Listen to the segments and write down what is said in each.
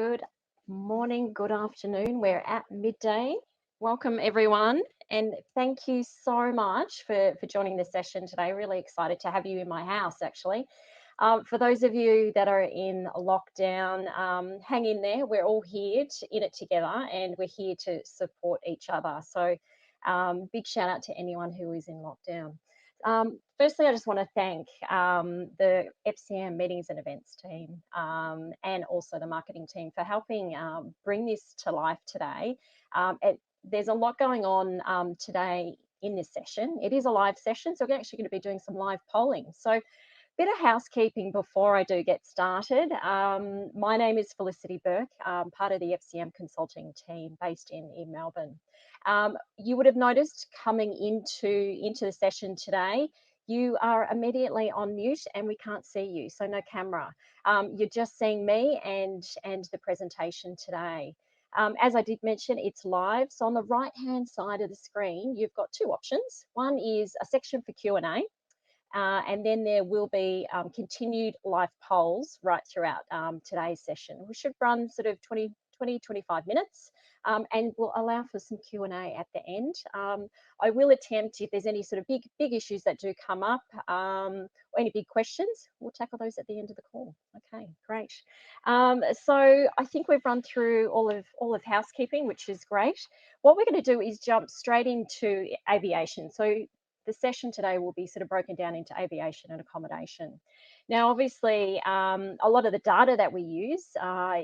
Good morning, good afternoon. We're at midday. Welcome, everyone, and thank you so much for joining the session today. Really excited to have you in my house, actually. For those of you that are in lockdown, hang in there. We're all here in it together, and we're here to support each other. So big shout out to anyone who is in lockdown. Firstly, I just want to thank the FCM meetings and events team and also the marketing team for helping bring this to life today. There's a lot going on today in this session. It is a live session, so we're actually going to be doing some live polling. So bit of housekeeping before I do get started. My name is Felicity Burke, part of the FCM consulting team based in Melbourne. You would have noticed coming into the session today, you are immediately on mute and we can't see you, so no camera. You're just seeing me and the presentation today. As I did mention, it's live. So on the right-hand side of the screen, you've got two options. One is a section for Q&A. And then there will be continued live polls right throughout today's session. We should run sort of 25 minutes and we'll allow for some Q&A at the end. I will attempt, if there's any sort of big issues that do come up or any big questions, we'll tackle those at the end of the call. Okay, great. So I think we've run through all of housekeeping, which is great. What we're going to do is jump straight into aviation. So the session today will be sort of broken down into aviation and accommodation. Now, obviously, a lot of the data that we use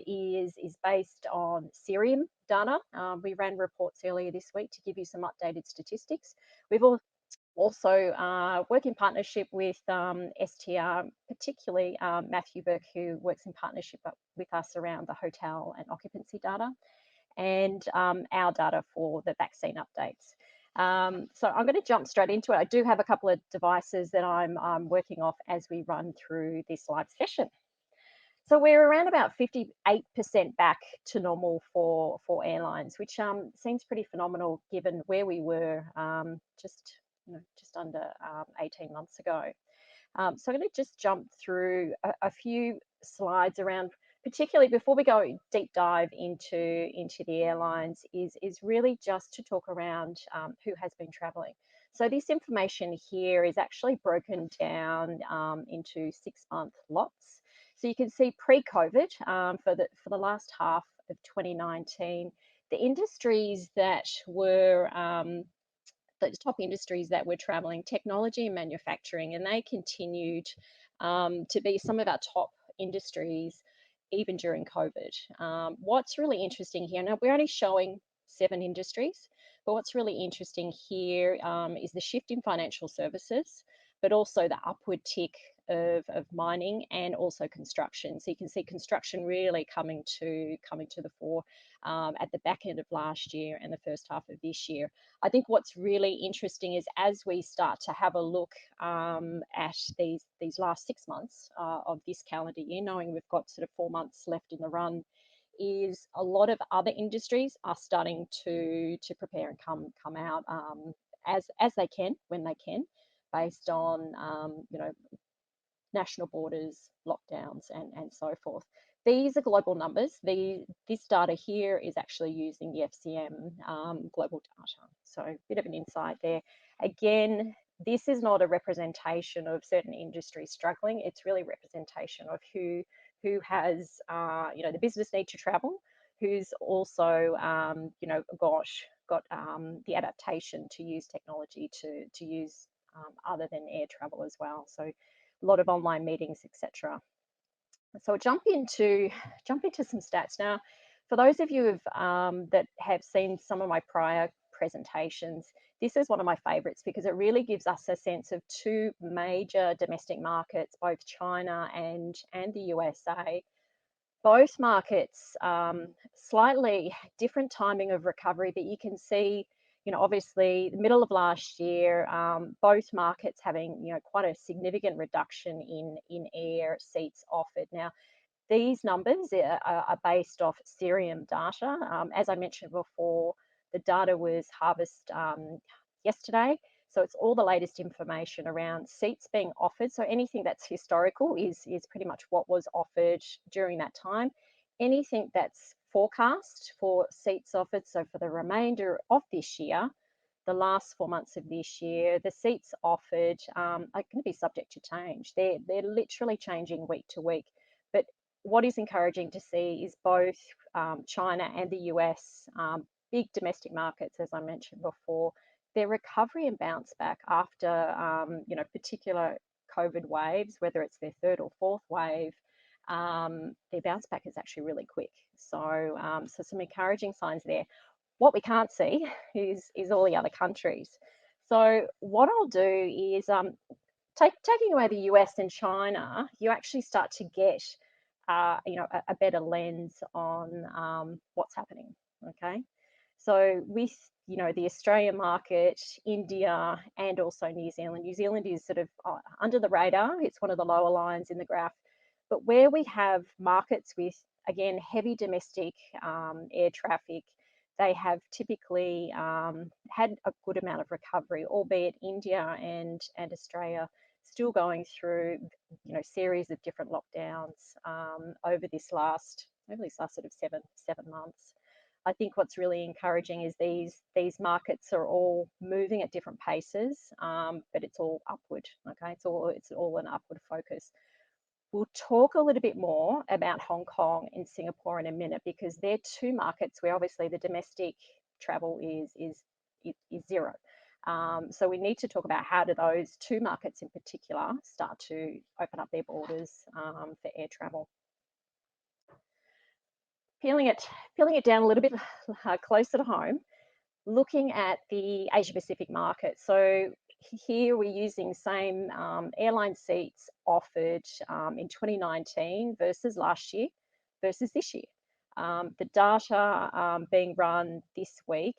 is based on Cirium data. We ran reports earlier this week to give you some updated statistics. We've also work in partnership with STR, particularly Matthew Burke, who works in partnership with us around the hotel and occupancy data, and our data for the vaccine updates. So I'm going to jump straight into it. I do have a couple of devices that I'm working off as we run through this live session. So we're around about 58% back to normal for airlines, which seems pretty phenomenal given where we were just under 18 months ago. So I'm going to just jump through a few slides around, particularly before we go deep dive into the airlines, is really just to talk around who has been traveling. So this information here is actually broken down into 6-month lots. So you can see pre-COVID for the last half of 2019, the industries that were the top industries that were traveling, technology and manufacturing, and they continued to be some of our top industries even during COVID. What's really interesting here, now we're only showing 7 industries, but what's really interesting here is the shift in financial services, but also the upward tick of mining and also construction. So you can see construction really coming to the fore at the back end of last year and the first half of this year. I think what's really interesting is as we start to have a look at these last 6 months of this calendar year, knowing we've got sort of 4 months left in the run, is a lot of other industries are starting to prepare and come out as they can, when they can, based on national borders, lockdowns, and so forth. These are global numbers. This data here is actually using the FCM global data. So a bit of an insight there. Again, this is not a representation of certain industries struggling. It's really representation of who has the business need to travel, who's also got the adaptation to use technology to use other than air travel as well. So a lot of online meetings, etc. So jump into some stats now. For those of you that have seen some of my prior presentations, this is one of my favorites because it really gives us a sense of 2 major domestic markets, both China and the USA. Both markets, slightly different timing of recovery, but you can see, obviously the middle of last year, both markets having, quite a significant reduction in air seats offered. Now, these numbers are based off Cirium data. As I mentioned before, the data was harvested yesterday. So it's all the latest information around seats being offered. So anything that's historical is pretty much what was offered during that time. anything that's forecast for seats offered, so for the remainder of this year, the last 4 months of this year, the seats offered are going to be subject to change. They're literally changing week to week. But what is encouraging to see is both China and the US, big domestic markets, as I mentioned before, their recovery and bounce back after particular COVID waves, whether it's their third or fourth wave, their bounce back is actually really quick. So some encouraging signs there. What we can't see is all the other countries. So what I'll do is taking away the US and China, you actually start to get a better lens on what's happening. Okay, so with the Australian market, India, and also New Zealand. New Zealand is sort of under the radar. It's one of the lower lines in the graph. But where we have markets with, again, heavy domestic air traffic, they have typically had a good amount of recovery, albeit India and Australia still going through series of different lockdowns over this last sort of seven months. I think what's really encouraging is these markets are all moving at different paces, but it's all upward. Okay, it's all an upward focus. We'll talk a little bit more about Hong Kong and Singapore in a minute, because they're two markets where obviously the domestic travel is zero. So we need to talk about how do those two markets in particular start to open up their borders for air travel. Peeling it down a little bit closer to home, looking at the Asia Pacific market. So here we're using same airline seats offered in 2019 versus last year versus this year. The data being run this week,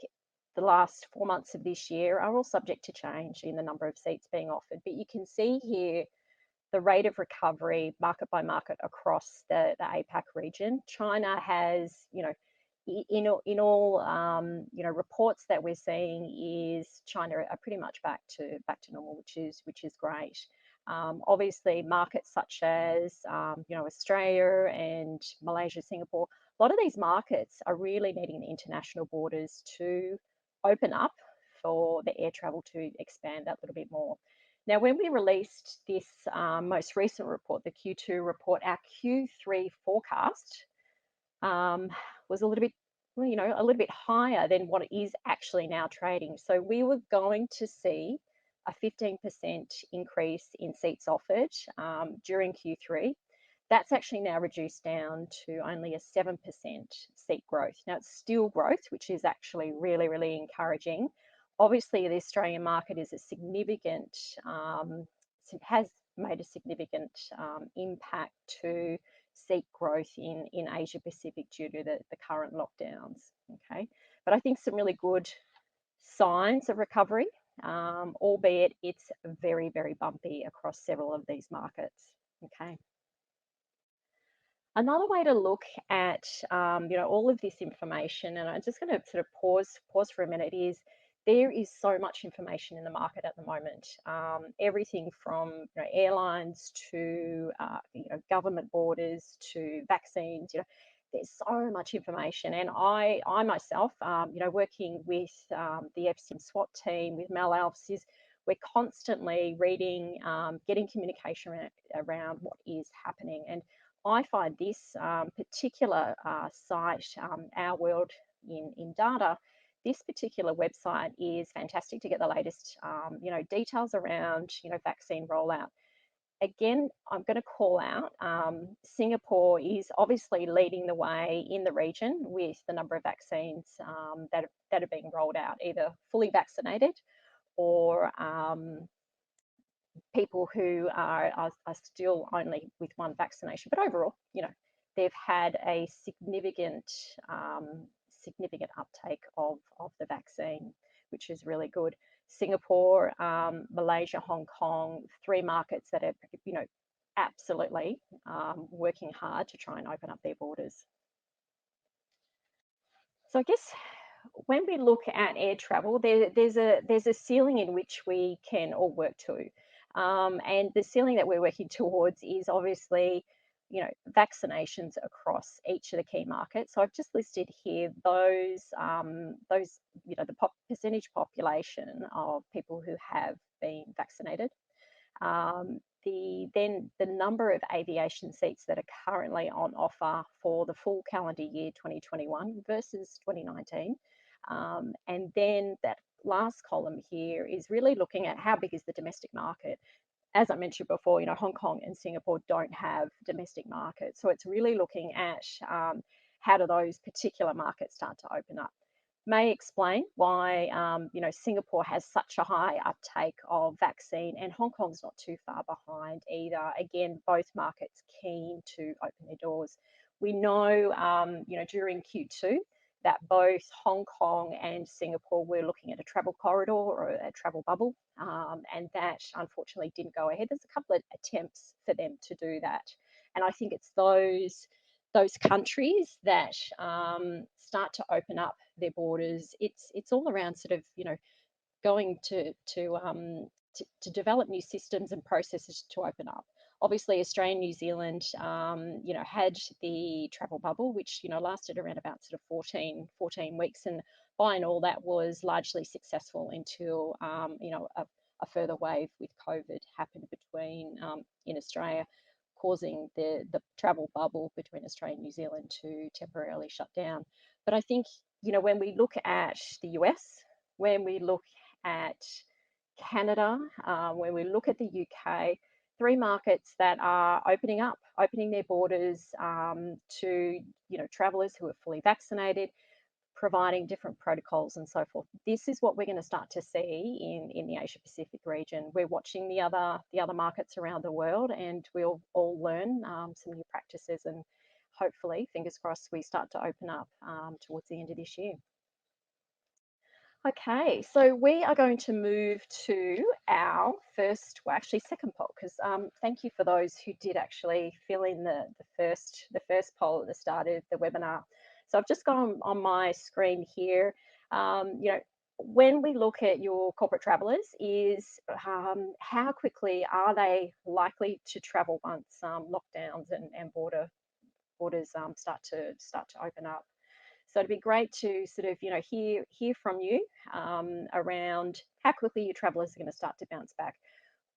the last 4 months of this year, are all subject to change in the number of seats being offered. But you can see here the rate of recovery market by market across the APAC region. China has, in all reports that we're seeing, is China are pretty much back to normal, which is great. Obviously, markets such as Australia and Malaysia, Singapore, a lot of these markets are really needing the international borders to open up for the air travel to expand that little bit more. Now, when we released this most recent report, the Q2 report, our Q3 forecast was a little bit higher than what it is actually now trading. So we were going to see a 15% increase in seats offered during Q3. That's actually now reduced down to only a 7% seat growth. Now, it's still growth, which is actually really, really encouraging. Obviously, the Australian market is a significant, has made a significant impact to seat growth in Asia Pacific due to the current lockdowns. Okay, but I think some really good signs of recovery, albeit it's very, very bumpy across several of these markets. Okay. Another way to look at all of this information, and I'm just going to sort of pause for a minute, is there is so much information in the market at the moment. Everything from airlines to government borders to vaccines. There's so much information, and I myself, working with the FCM SWAT team with Mel Alfs, we're constantly reading, getting communication around what is happening. And I find this particular site, Our World in Data, this particular website is fantastic to get the latest, details around, vaccine rollout. Again, I'm going to call out Singapore is obviously leading the way in the region with the number of vaccines that are being rolled out, either fully vaccinated or people who are still only with one vaccination. But overall, they've had a significant uptake of the vaccine, which is really good. Singapore, Malaysia, Hong Kong, 3 markets that are, absolutely working hard to try and open up their borders. So I guess when we look at air travel, there's a ceiling in which we can all work to. And the ceiling that we're working towards is obviously vaccinations across each of the key markets. So I've just listed here those the percentage population of people who have been vaccinated. The number of aviation seats that are currently on offer for the full calendar year 2021 versus 2019. And then that last column here is really looking at how big is the domestic market. As I mentioned before, Hong Kong and Singapore don't have domestic markets. So it's really looking at how do those particular markets start to open up. May explain why Singapore has such a high uptake of vaccine, and Hong Kong's not too far behind either. Again, both markets keen to open their doors. We know, during Q2 that both Hong Kong and Singapore were looking at a travel corridor or a travel bubble, and that unfortunately didn't go ahead. There's a couple of attempts for them to do that, and I think it's those countries that start to open up their borders. It's all around sort of going to develop new systems and processes to open up. Obviously, Australia and New Zealand, had the travel bubble, which lasted around about sort of 14 weeks, and by and all that was largely successful until a further wave with COVID happened between in Australia, causing the travel bubble between Australia and New Zealand to temporarily shut down. But I think when we look at the US, when we look at Canada, when we look at the UK, three markets that are opening their borders to travellers who are fully vaccinated, providing different protocols and so forth. This is what we're going to start to see in the Asia Pacific region. We're watching the other markets around the world, and we'll all learn some new practices, and hopefully, fingers crossed, we start to open up towards the end of this year. Okay, so we are going to move to our second poll, because thank you for those who did actually fill in the first poll at the start of the webinar. So I've just gone on my screen here. When we look at your corporate travellers, is how quickly are they likely to travel once lockdowns and borders start to open up? So it'd be great to sort of hear from you around how quickly your travellers are going to start to bounce back.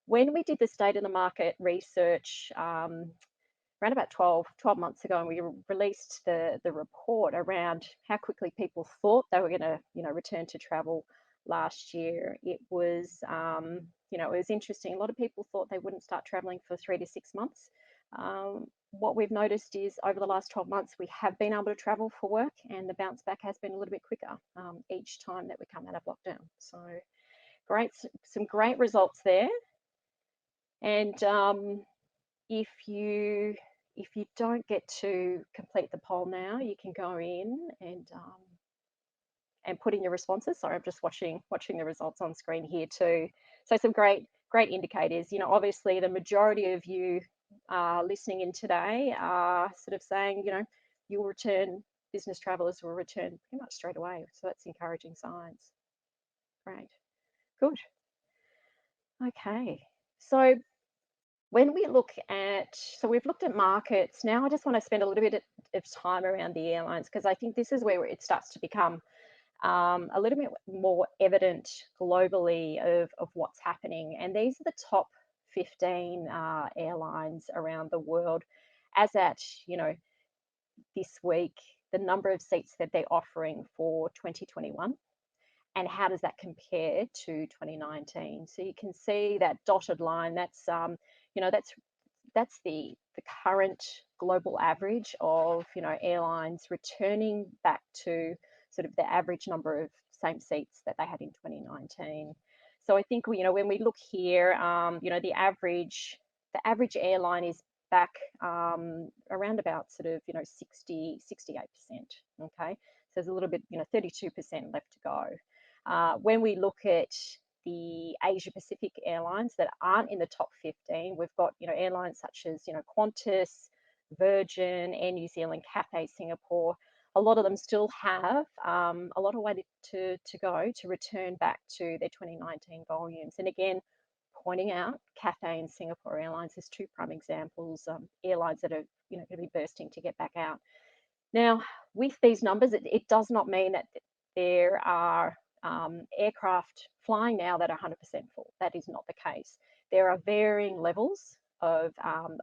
When we did the state of the market research around about 12 months ago, and we released the report around how quickly people thought they were going to return to travel last year, it was it was interesting. A lot of people thought they wouldn't start travelling for 3 to 6 months. What we've noticed is over the last 12 months, we have been able to travel for work, and the bounce back has been a little bit quicker each time that we come out of lockdown. So some great results there. And if you don't get to complete the poll now, you can go in and put in your responses. Sorry, I'm just watching the results on screen here too. So some great indicators. Obviously the majority of you listening in today are sort of saying, you'll return, business travellers will return pretty much straight away. So that's encouraging signs. Great, good. Okay, so when we look at, we've looked at markets. Now I just want to spend a little bit of time around the airlines, because I think this is where it starts to become a little bit more evident globally of what's happening. And these are the top 15 airlines around the world as at this week, the number of seats that they're offering for 2021, and how does that compare to 2019. So you can see that dotted line, that's that's the current global average of airlines returning back to sort of the average number of same seats that they had in 2019. So I think when we look here, the average airline is back around about sort of 68%. Okay, so there's a little bit 32% left to go. When we look at the Asia Pacific airlines that aren't in the top 15, we've got airlines such as Qantas, Virgin, Air New Zealand, Cathay Singapore. A lot of them still have a lot of way to go to return back to their 2019 volumes. And again, pointing out Cathay and Singapore Airlines as two prime examples, airlines that are going to be bursting to get back out. Now, with these numbers, it does not mean that there are aircraft flying now that are 100% full. That is not the case. There are varying levels of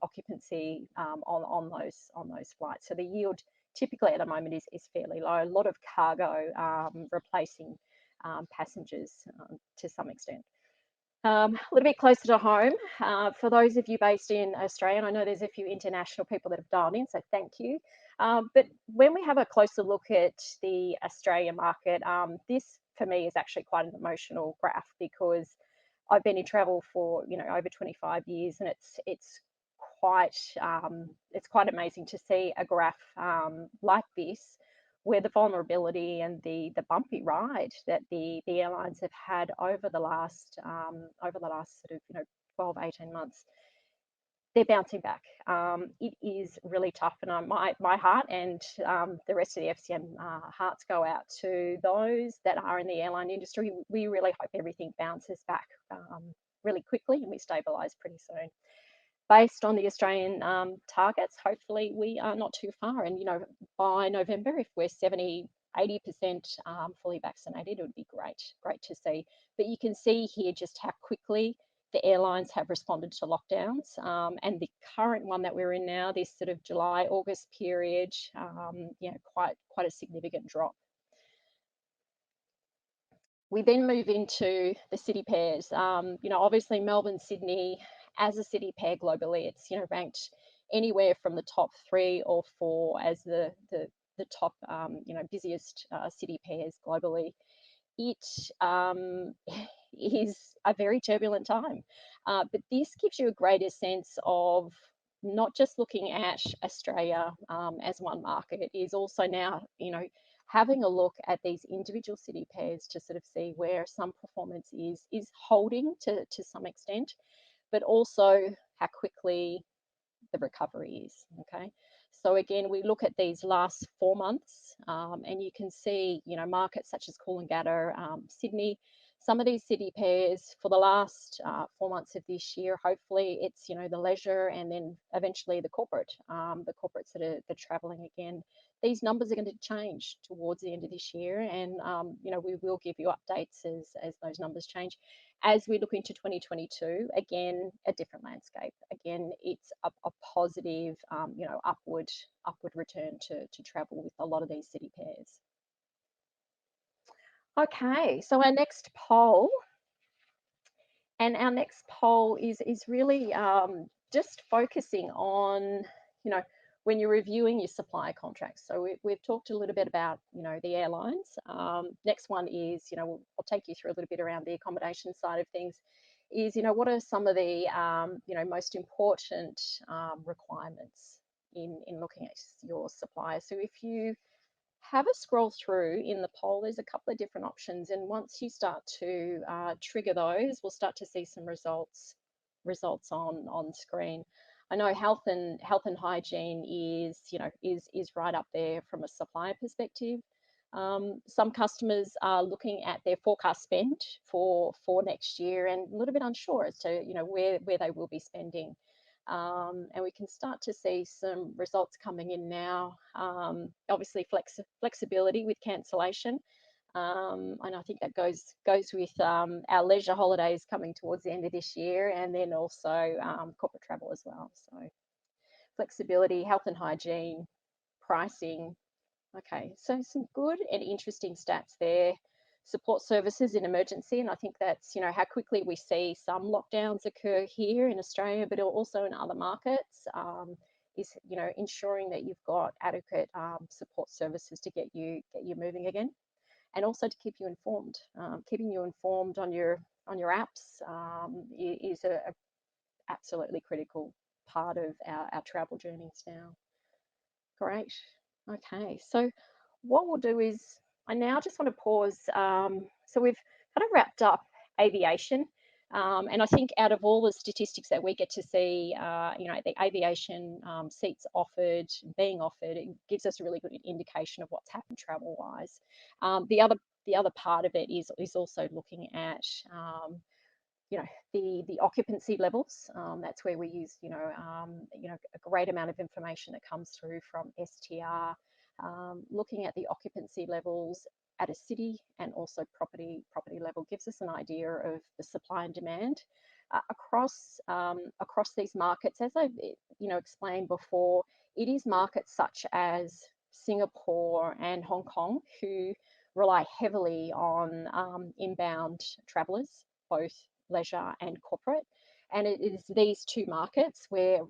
occupancy on those flights. So the yield typically at the moment is fairly low. A lot of cargo replacing passengers to some extent. A little bit closer to home, for those of you based in Australia, and I know there's a few international people that have dialed in, so thank you. But when we have a closer look at the Australian market, this for me is actually quite an emotional graph, because I've been in travel for over 25 years, and it's quite amazing to see a graph like this, where the vulnerability and the bumpy ride that the airlines have had over the last sort of 12, 18 months, they're bouncing back. It is really tough, and my heart and the rest of the FCM hearts go out to those that are in the airline industry. We really hope everything bounces back really quickly and we stabilise pretty soon. Based on the Australian targets, hopefully we are not too far. And, by November, if we're 70, 80% fully vaccinated, it would be great to see. But you can see here just how quickly the airlines have responded to lockdowns. And the current one that we're in now, this sort of July, August period, quite a significant drop. We then move into the city pairs. Obviously Melbourne, Sydney, as a city pair globally, it's ranked anywhere from the top 3 or 4 as the top busiest city pairs globally. It is a very turbulent time, but this gives you a greater sense of not just looking at Australia as one market. It is also now having a look at these individual city pairs to sort of see where some performance is holding to some extent, but also how quickly the recovery is. Okay, so again, we look at these last 4 months, and you can see markets such as Coolangatta, Sydney, some of these city pairs for the last 4 months of this year. Hopefully it's the leisure and then eventually the corporates that are traveling again. These numbers are going to change towards the end of this year, and we will give you updates as those numbers change. As we look into 2022, again, a different landscape. Again, it's a positive, upward return to travel with a lot of these city pairs. Okay, so our next poll, is really just focusing on, when you're reviewing your supply contracts. So we've talked a little bit about, the airlines. Next one is, I'll take you through a little bit around the accommodation side of things, is, what are some of the, most important requirements in looking at your suppliers. So if you have a scroll through in the poll, there's a couple of different options, and once you start to trigger those, we'll start to see some results on screen. I know health and hygiene is right up there from a supplier perspective. Some customers are looking at their forecast spend for next year and a little bit unsure as to where they will be spending. And we can start to see some results coming in now. Obviously, flexibility with cancellation, and I think that goes with our leisure holidays coming towards the end of this year, and then also corporate travel as well. So flexibility, health and hygiene, pricing. Okay, so some good and interesting stats there. Support services in emergency, and I think that's how quickly we see some lockdowns occur here in Australia, but also in other markets, is ensuring that you've got adequate support services to get you moving again, and also to keep you informed. Keeping you informed on your apps is a absolutely critical part of our travel journeys now. Great. Okay, so what we'll do is I now just want to pause. So we've kind of wrapped up aviation, and I think out of all the statistics that we get to see, the aviation seats being offered, it gives us a really good indication of what's happened travel-wise. The other part of it is also looking at the occupancy levels. That's where we use, a great amount of information that comes through from STR, looking at the occupancy levels at a city and also property level gives us an idea of the supply and demand across these markets. As I've explained before, it is markets such as Singapore and Hong Kong who rely heavily on inbound travellers, both leisure and corporate. And it is these two markets where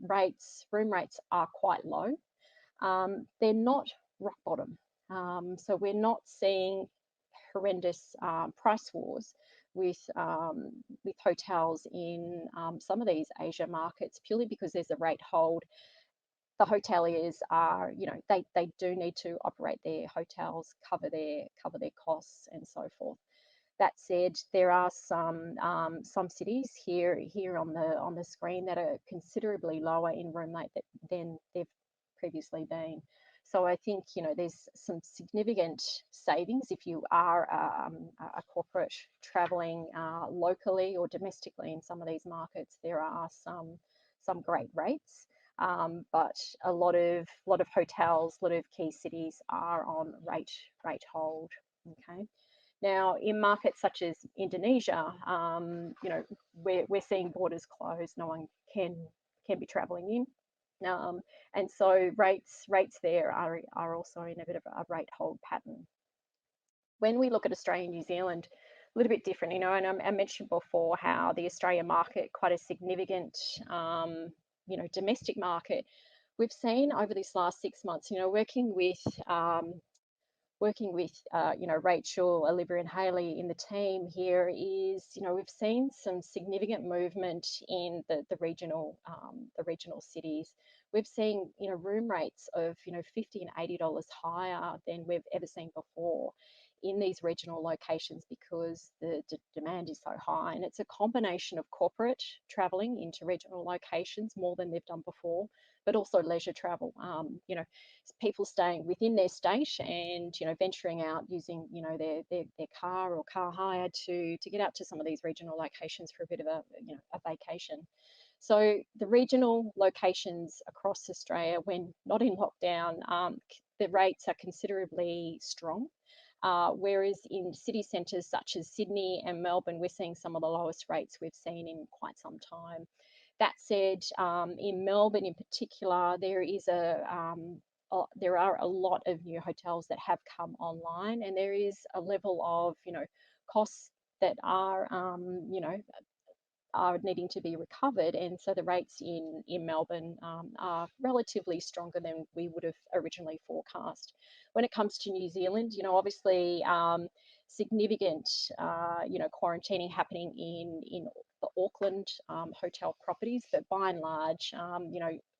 room rates are quite low. They're not rock bottom. So we're not seeing horrendous price wars with hotels in some of these Asia markets purely because there's a rate hold. The hoteliers are, they do need to operate their hotels, cover their costs and so forth. That said, there are some cities here on the screen that are considerably lower in room rate than they've previously been. So I think there's some significant savings if you are a corporate travelling locally or domestically in some of these markets. There are some great rates, but a lot of hotels, a lot of key cities are on rate hold. Okay. Now, in markets such as Indonesia, we're seeing borders closed. No one can be travelling in, and so rates there are also in a bit of a rate hold pattern. When we look at Australia and New Zealand, a little bit different, and I mentioned before how the Australian market, quite a significant, domestic market. We've seen over this last 6 months, working with Rachel, Olivia and Hayley in the team here is, we've seen some significant movement in the regional cities. We've seen, room rates of, $50 and $80 higher than we've ever seen before in these regional locations because the demand is so high. And it's a combination of corporate traveling into regional locations more than they've done before, but also leisure travel, people staying within their state and, venturing out using, their car or car hire to get out to some of these regional locations for a bit of a vacation. So the regional locations across Australia, when not in lockdown, the rates are considerably strong. Whereas in city centres such as Sydney and Melbourne, we're seeing some of the lowest rates we've seen in quite some time. That said, in Melbourne in particular, there are a lot of new hotels that have come online, and there is a level of costs that are needing to be recovered, and so the rates in Melbourne are relatively stronger than we would have originally forecast. When it comes to New Zealand, obviously significant quarantining happening in the Auckland hotel properties, but by and large,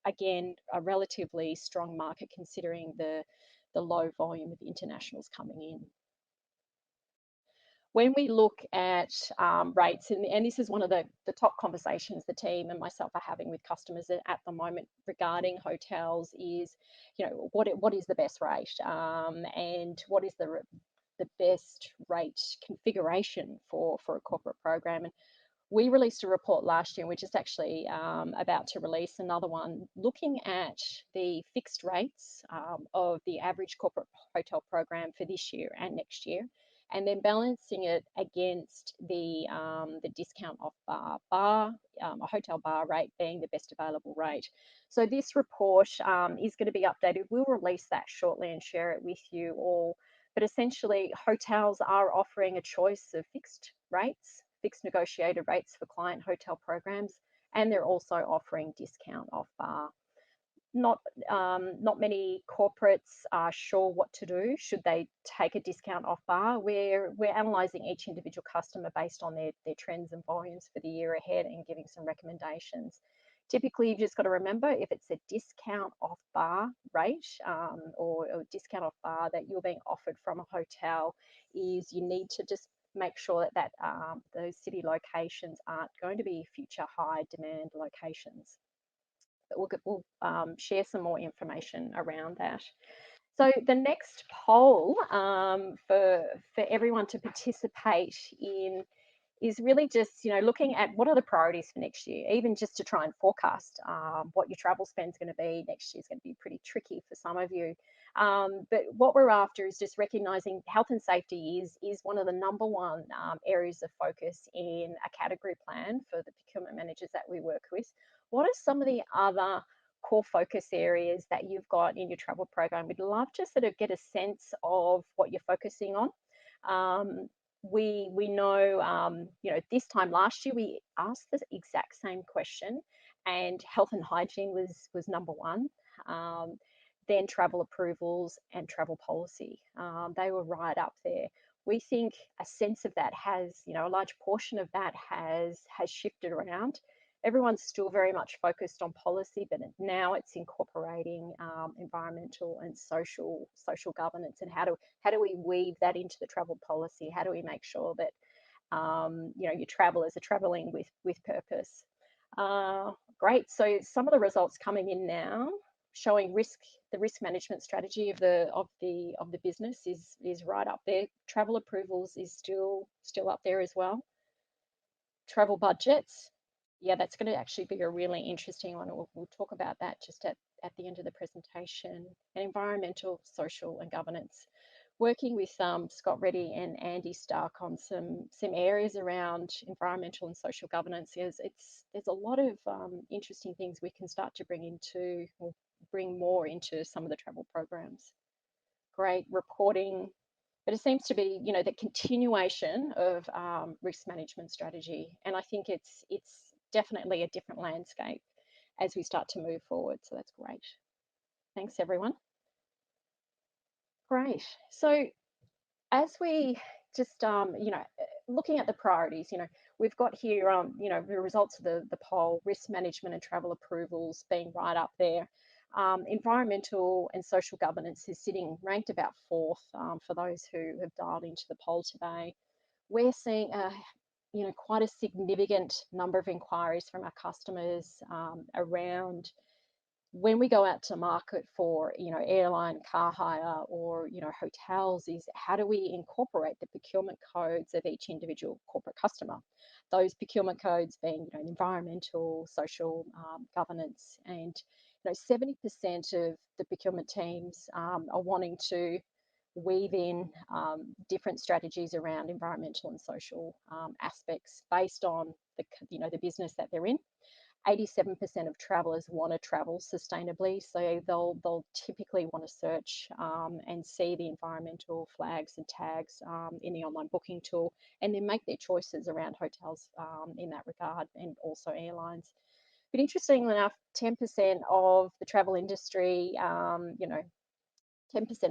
again, a relatively strong market considering the low volume of internationals coming in. When we look at rates, and this is one of the top conversations the team and myself are having with customers at the moment regarding hotels is, what is the best rate and what is the best rate configuration for a corporate program. And we released a report last year, and we're just actually about to release another one looking at the fixed rates of the average corporate hotel program for this year and next year, and then balancing it against the discount off bar, a hotel bar rate being the best available rate. So this report is going to be updated. We'll release that shortly and share it with you all. But essentially, hotels are offering a choice of fixed rates, fixed negotiated rates for client hotel programs, and they're also offering discount off bar. Not many corporates are sure what to do. Should they take a discount off bar? We're analysing each individual customer based on their trends and volumes for the year ahead and giving some recommendations. Typically, you've just got to remember if it's a discount off bar rate or a discount off bar that you're being offered from a hotel, is you need to just make sure that those city locations aren't going to be future high demand locations. But we'll share some more information around that. So the next poll for everyone to participate in is really just, looking at what are the priorities for next year, even just to try and forecast what your travel spend is going to be next year is going to be pretty tricky for some of you. But what we're after is just recognizing health and safety is one of the number one areas of focus in a category plan for the procurement managers that we work with. What are some of the other core focus areas that you've got in your travel program? We'd love to sort of get a sense of what you're focusing on. We know, this time last year we asked the exact same question, and health and hygiene was number one. Then travel approvals and travel policy, they were right up there. We think a sense of that has, a large portion of that has shifted around. Everyone's still very much focused on policy, but now it's incorporating environmental and social governance, and how do we weave that into the travel policy? How do we make sure that your travelers are traveling with purpose? Great. So some of the results coming in now showing the risk management strategy of the business is right up there. Travel approvals is still up there as well. Travel budgets, yeah, that's going to actually be a really interesting one. We'll talk about that just at the end of the presentation. And environmental, social, and governance. Working with Scott Reddy and Andy Stark on some areas around environmental and social governance. There's a lot of interesting things we can start to bring more into some of the travel programs. Great reporting. But it seems to be, the continuation of risk management strategy. And I think it's definitely a different landscape as we start to move forward. So that's great. Thanks, everyone. Great. So as we just, looking at the priorities, we've got here, the results of the poll, risk management and travel approvals being right up there. Environmental and social governance is ranked about fourth for those who have dialed into the poll today. We're seeing quite a significant number of inquiries from our customers around when we go out to market for airline, car hire, or hotels, is how do we incorporate the procurement codes of each individual corporate customer? Those procurement codes being environmental, social, governance, and 70% of the procurement teams are wanting to weave in different strategies around environmental and social aspects based on the business that they're in. 87% of travellers want to travel sustainably, so they'll typically want to search and see the environmental flags and tags in the online booking tool, and then make their choices around hotels in that regard, and also airlines. But interestingly enough, 10% of the travel industry, 10%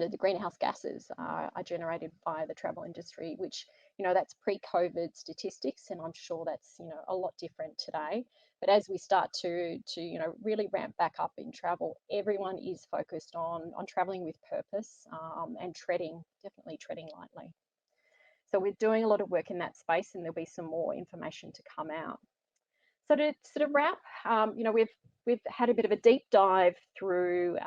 of the greenhouse gases are generated by the travel industry, which, that's pre-COVID statistics, and I'm sure that's, a lot different today. But as we start to really ramp back up in travel, everyone is focused on traveling with purpose and definitely treading lightly. So we're doing a lot of work in that space, and there'll be some more information to come out. So to sort of wrap, we've had a bit of a deep dive through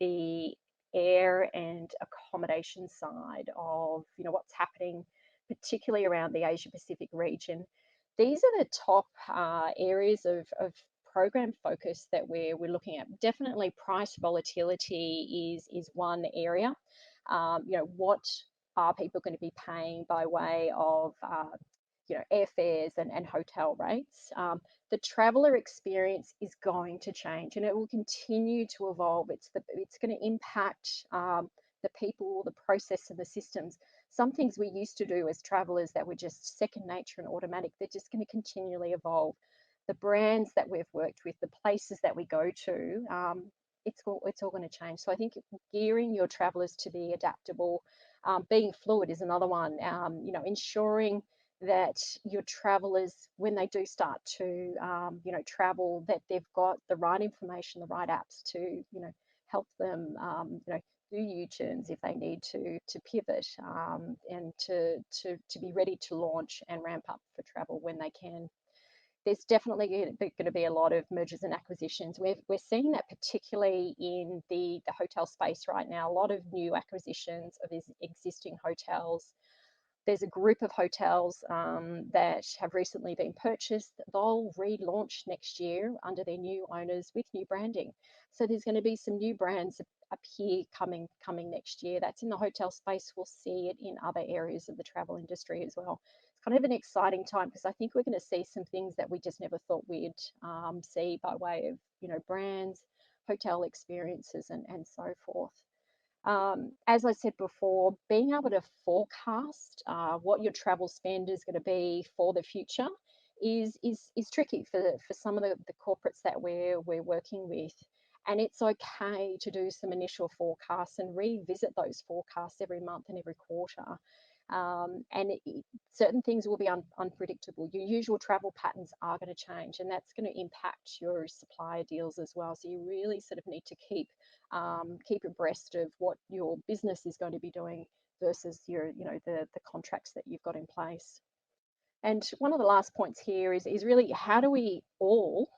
the air and accommodation side of what's happening, particularly around the Asia Pacific region. These are the top areas of program focus that we're looking at. Definitely price volatility is one area. What are people going to be paying by way of airfares and hotel rates? The traveller experience is going to change, and it will continue to evolve. It's going to impact the people, the process, and the systems. Some things we used to do as travellers that were just second nature and automatic, they're just going to continually evolve. The brands that we've worked with, the places that we go to, it's all going to change. So I think gearing your travellers to be adaptable, being fluid is another one. Ensuring that your travellers, when they do start to travel, that they've got the right information, the right apps to help them do U-turns if they need to pivot, and to be ready to launch and ramp up for travel when they can. There's definitely going to be a lot of mergers and acquisitions. We're seeing that particularly in the hotel space right now. A lot of new acquisitions of existing hotels. there's a group of hotels that have recently been purchased. They'll relaunch next year under their new owners with new branding. So there's going to be some new brands appear coming next year. That's in the hotel space. We'll see it in other areas of the travel industry as well. It's kind of an exciting time because I think we're going to see some things that we just never thought we'd see by way of, you know, brands, hotel experiences, and so forth. As I said before, being able to forecast what your travel spend is going to be for the future is tricky for some of the corporates that we're working with. And it's okay to do some initial forecasts and revisit those forecasts every month and every quarter. Certain things will be unpredictable. Your usual travel patterns are going to change, and that's going to impact your supplier deals as well. So you really sort of need to keep abreast of what your business is going to be doing versus your, you know, the contracts that you've got in place. And one of the last points here is really how do we all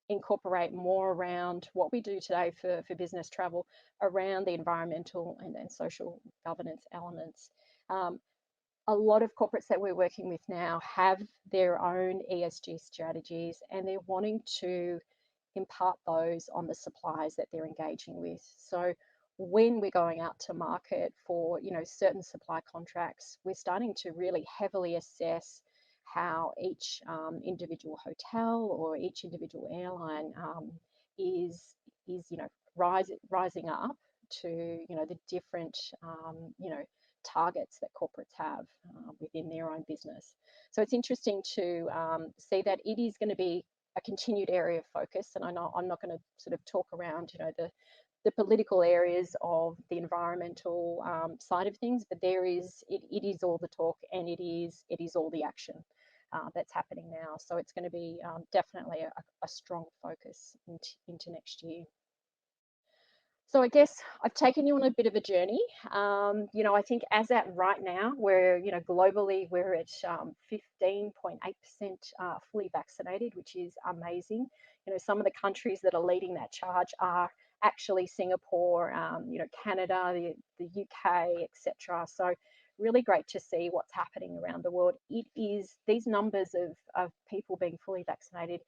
incorporate more around what we do today for business travel around the environmental and social governance elements. A lot of corporates that we're working with now have their own ESG strategies, and they're wanting to impart those on the suppliers that they're engaging with. So when we're going out to market for, you know, certain supply contracts, we're starting to really heavily assess how each individual hotel or each individual airline is you know, rising up to, you know, the different you know, targets that corporates have within their own business. So it's interesting to see that it is going to be a continued area of focus. And I know I'm not going to sort of talk around, you know, the political areas of the environmental side of things, but it is all the talk, and it is all the action that's happening now. So it's going to be definitely a strong focus into next year. So I guess I've taken you on a bit of a journey. You know, I think as at right now, we're, you know, globally, we're at 15.8% fully vaccinated, which is amazing. You know, some of the countries that are leading that charge are actually Singapore, you know, Canada, the UK, etc. So really great to see what's happening around the world. It is these numbers of people being fully vaccinated,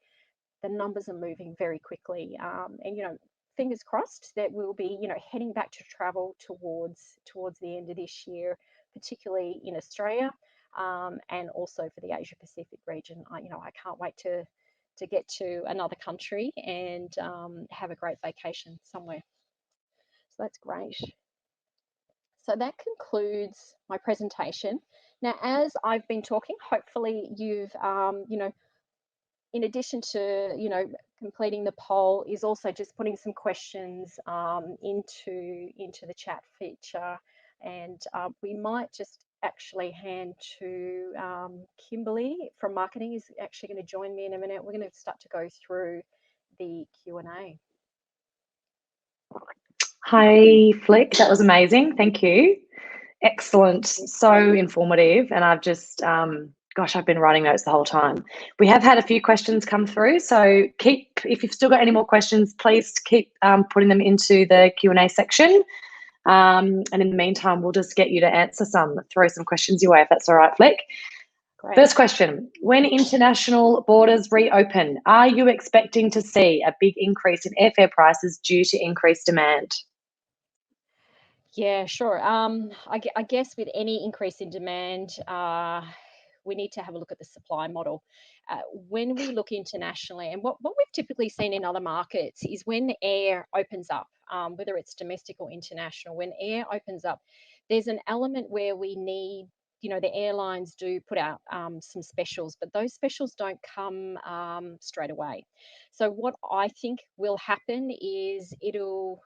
the numbers are moving very quickly. And, you know, fingers crossed that we'll be, you know, heading back to travel towards the end of this year, particularly in Australia, and also for the Asia Pacific region. You know, I can't wait to get to another country and have a great vacation somewhere. So that's great. So that concludes my presentation. Now, as I've been talking, hopefully you've, you know, in addition to, you know, completing the poll, is also just putting some questions into the chat feature, and we might just actually hand to Kimberly from marketing is actually going to join me in a minute. We're going to start to go through the Q&A. Hi, Flick. That was amazing. Thank you. Excellent. So informative. And I've just, gosh, I've been writing notes the whole time. We have had a few questions come through. So if you've still got any more questions, please keep putting them into the Q&A section. And in the meantime, we'll just get you to answer throw some questions your way, if that's all right, Flick. Great. First question, when international borders reopen, are you expecting to see a big increase in airfare prices due to increased demand? Yeah, sure. I guess with any increase in demand, we need to have a look at the supply model. When we look internationally, and what we've typically seen in other markets is when air opens up, whether it's domestic or international, when air opens up, there's an element where we need, you know, the airlines do put out some specials, but those specials don't come straight away. So what I think will happen is it'll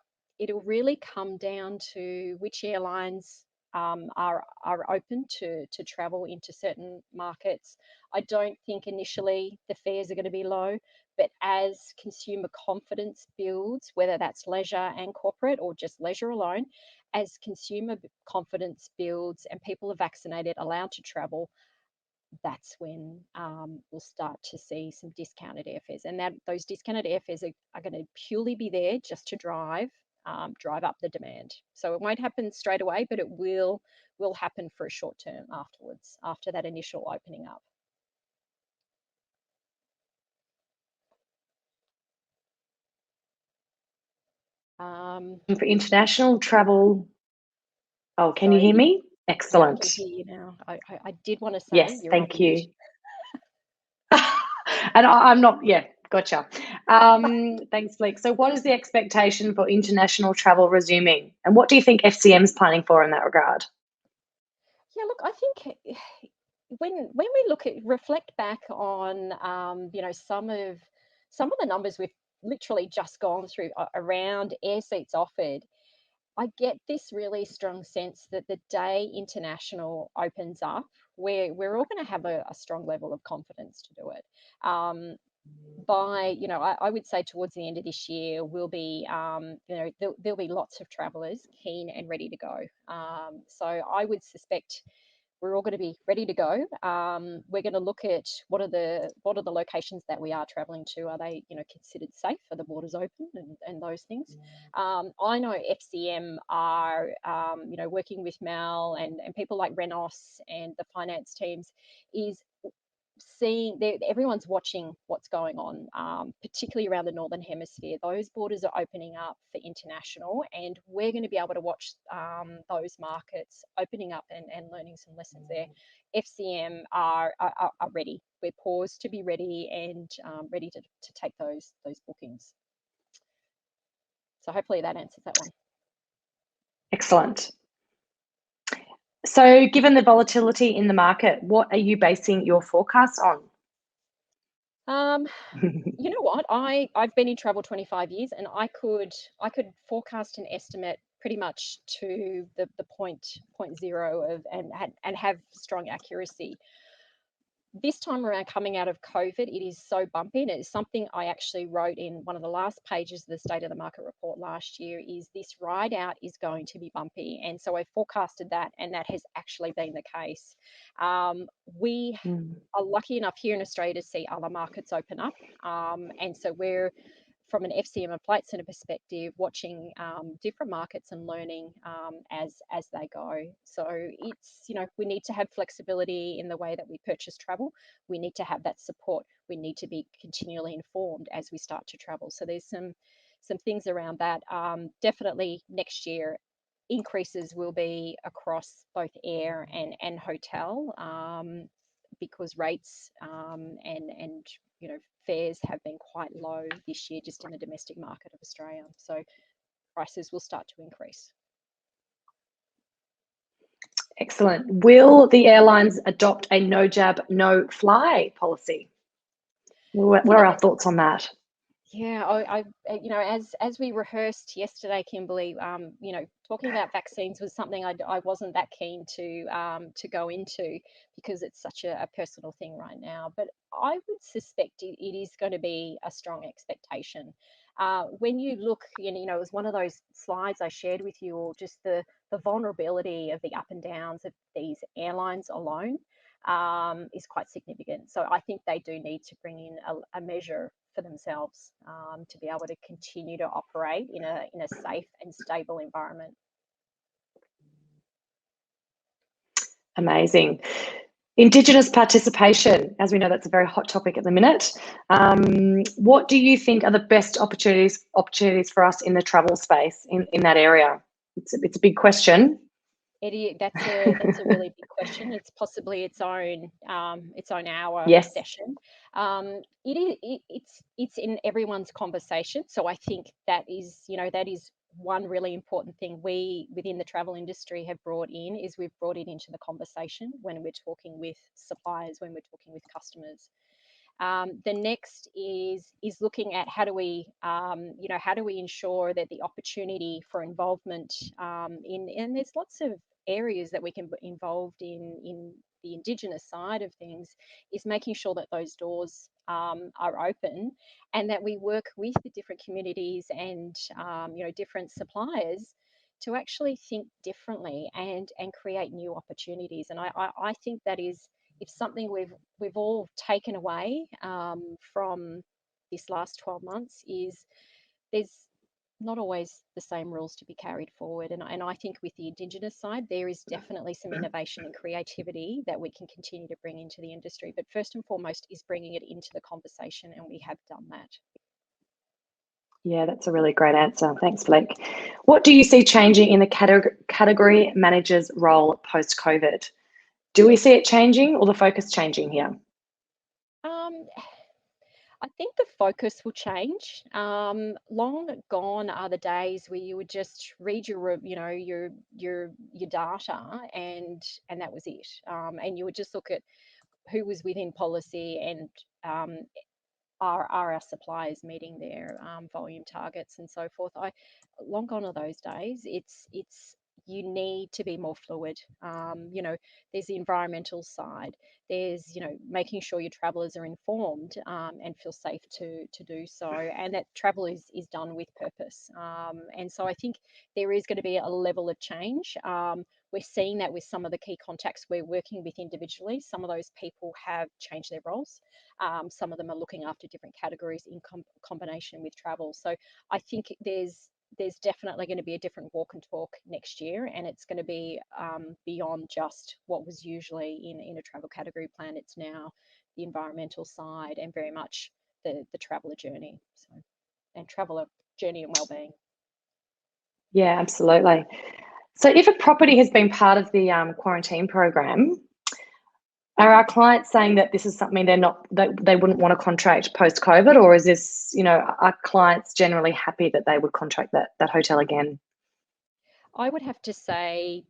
really come down to which airlines are open to travel into certain markets. I don't think initially the fares are going to be low, but as consumer confidence builds, whether that's leisure and corporate or just leisure alone, as consumer confidence builds and people are vaccinated, allowed to travel, that's when we'll start to see some discounted airfares. And those discounted airfares are going to purely be there just to drive drive up the demand. So it won't happen straight away, but it will happen for a short term afterwards, after that initial opening up. For international travel. Oh, can you Sorry. hear me? Yeah, I Excellent. can hear you now. I did want to say Yes, you're on thank mute. you. And I'm not, yeah, gotcha. Thanks, Flick. So what is the expectation for international travel resuming? And what do you think FCM is planning for in that regard? Yeah, look, I think when we reflect back on some of the numbers we've literally just gone through around air seats offered, I get this really strong sense that the day international opens up, we're all going to have a strong level of confidence to do it. By I would say towards the end of this year we'll be there'll be lots of travelers keen and ready to go. So I would suspect we're all going to be ready to go. We're going to look at what are the locations that we are traveling to. Are they considered safe? Are the borders open and those things? I know FCM are working with Mal and people like Renos and the finance teams is seeing everyone's watching what's going on, particularly around the northern hemisphere. Those borders are opening up for international, and we're going to be able to watch those markets opening up and learning some lessons there. FCM are ready. We're paused to be ready and ready to take those bookings. So hopefully that answers that one. Excellent. So given the volatility in the market, what are you basing your forecasts on? You know what? I've been in travel 25 years, and I could forecast and estimate pretty much to the point zero of and have strong accuracy. This time around, coming out of COVID, it is so bumpy, and it's something I actually wrote in one of the last pages of the State of the Market report last year. Is this ride out is going to be bumpy, and so I forecasted that, and that has actually been the case. We are lucky enough here in Australia to see other markets open up, and so we're from an FCM and Flight Centre perspective, watching different markets and learning as they go. So it's we need to have flexibility in the way that we purchase travel. We need to have that support. We need to be continually informed as we start to travel. So there's some things around that. Definitely next year, increases will be across both air and hotel, because rates and fares have been quite low this year just in the domestic market of Australia. So prices will start to increase. Excellent. Will the airlines adopt a no jab, no fly policy? What are our thoughts on that? Yeah, I as we rehearsed yesterday, Kimberly, talking about vaccines was something I wasn't that keen to go into because it's such a personal thing right now. But I would suspect it is going to be a strong expectation. When you look, it was one of those slides I shared with you, or just the vulnerability of the up and downs of these airlines alone is quite significant. So I think they do need to bring in a measure for themselves to be able to continue to operate in a safe and stable environment. Amazing. Indigenous participation, as we know, that's a very hot topic at the minute. What do you think are the best opportunities for us in the travel space in that area? It's a big question. That's a really big question. It's possibly its own hour Yes. session. It's in everyone's conversation. So I think that is one really important thing we within the travel industry have brought in, is we've brought it into the conversation when we're talking with suppliers, when we're talking with customers. The next is looking at how do we ensure that the opportunity for involvement and there's lots of areas that we can be involved in the Indigenous side of things, is making sure that those doors are open, and that we work with the different communities and different suppliers to actually think differently and create new opportunities. And I think that is, if something we've all taken away from this last 12 months, is not always the same rules to be carried forward. And I think with the Indigenous side, there is definitely some innovation and creativity that we can continue to bring into the industry. But first and foremost is bringing it into the conversation, and we have done that. Yeah, that's a really great answer. Thanks, Blake. What do you see changing in the category manager's role post-COVID? Do we see it changing or the focus changing here? I think the focus will change. Long gone are the days where you would just read your data, and that was it. And you would just look at who was within policy, and are our suppliers meeting their volume targets and so forth. Long gone are those days. It's you need to be more fluid. There's the environmental side. There's making sure your travellers are informed and feel safe to do so, and that travel is done with purpose. And so I think there is going to be a level of change. We're seeing that with some of the key contacts we're working with individually. Some of those people have changed their roles. Some of them are looking after different categories in combination with travel. So I think there's definitely going to be a different walk and talk next year, and it's going to be beyond just what was usually in a travel category plan. It's now the environmental side and very much the traveller journey, and traveller journey and wellbeing. Yeah, absolutely. So if a property has been part of the quarantine program, are our clients saying that this is something they wouldn't want to contract post-COVID, or is this, are clients generally happy that they would contract that hotel again? I would have to say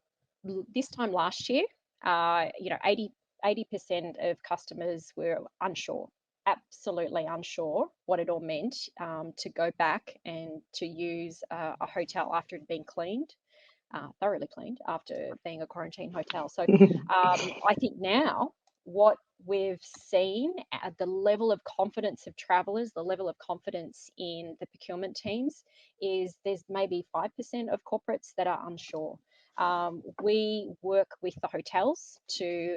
this time last year, 80% of customers were unsure, absolutely unsure what it all meant to go back and to use a hotel after it had been cleaned, thoroughly cleaned after being a quarantine hotel. So I think now what we've seen, the level of confidence of travellers, the level of confidence in the procurement teams, is there's maybe 5% of corporates that are unsure. We work with the hotels to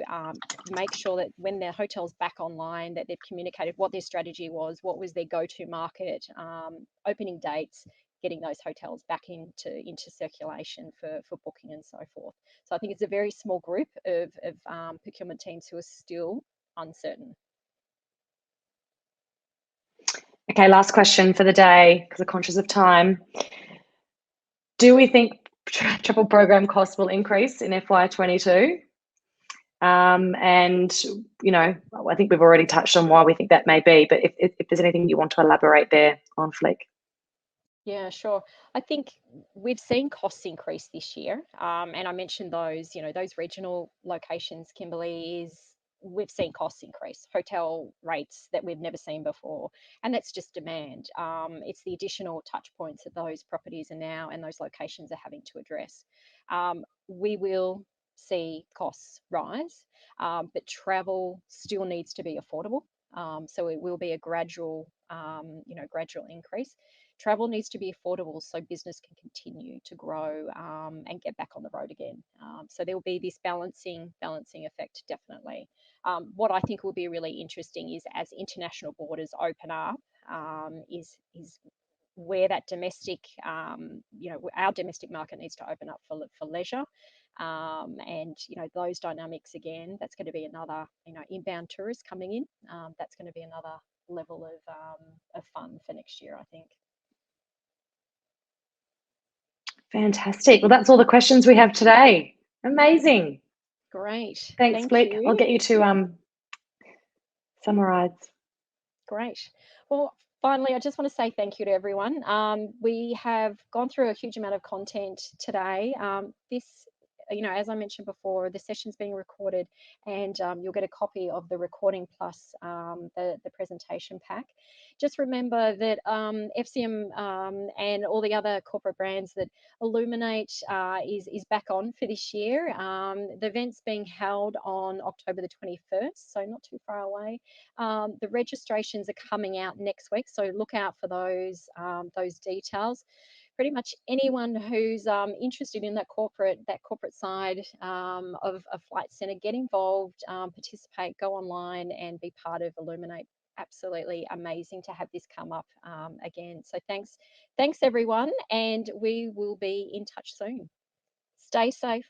make sure that when their hotel's back online, that they've communicated what their strategy was, what was their go-to market, opening dates, getting those hotels back into circulation for booking and so forth. So I think it's a very small group of procurement teams who are still uncertain. Okay, last question for the day, because we're conscious of time. Do we think travel program costs will increase in FY22? And, I think we've already touched on why we think that may be, but if there's anything you want to elaborate there on, Flick. Yeah, sure. I think we've seen costs increase this year, and I mentioned those regional locations, Kimberly, we've seen costs increase, hotel rates that we've never seen before, and that's just demand. It's the additional touch points that those properties are now and those locations are having to address. We will see costs rise, but travel still needs to be affordable. So it will be a gradual increase. Travel needs to be affordable so business can continue to grow and get back on the road again. So there will be this balancing effect, definitely. What I think will be really interesting is as international borders open up, is where that domestic, our domestic market needs to open up for leisure. And those dynamics again, that's going to be another, inbound tourists coming in. That's going to be another level of fun for next year, I think. Fantastic. Well, that's all the questions we have today. Amazing. Great. Thanks, Blake. I'll get you to summarise. Great. Well, finally, I just want to say thank you to everyone. We have gone through a huge amount of content today. This, as I mentioned before, the session's being recorded, and you'll get a copy of the recording plus the presentation pack. Just remember that FCM and all the other corporate brands that Illuminate is back on for this year. The event's being held on October the 21st, so not too far away. The registrations are coming out next week, so look out for those details. Pretty much anyone who's interested in that corporate side of Flight Centre, get involved, participate, go online and be part of Illuminate absolutely amazing to have this come up again. So thanks everyone, and we will be in touch soon. Stay safe.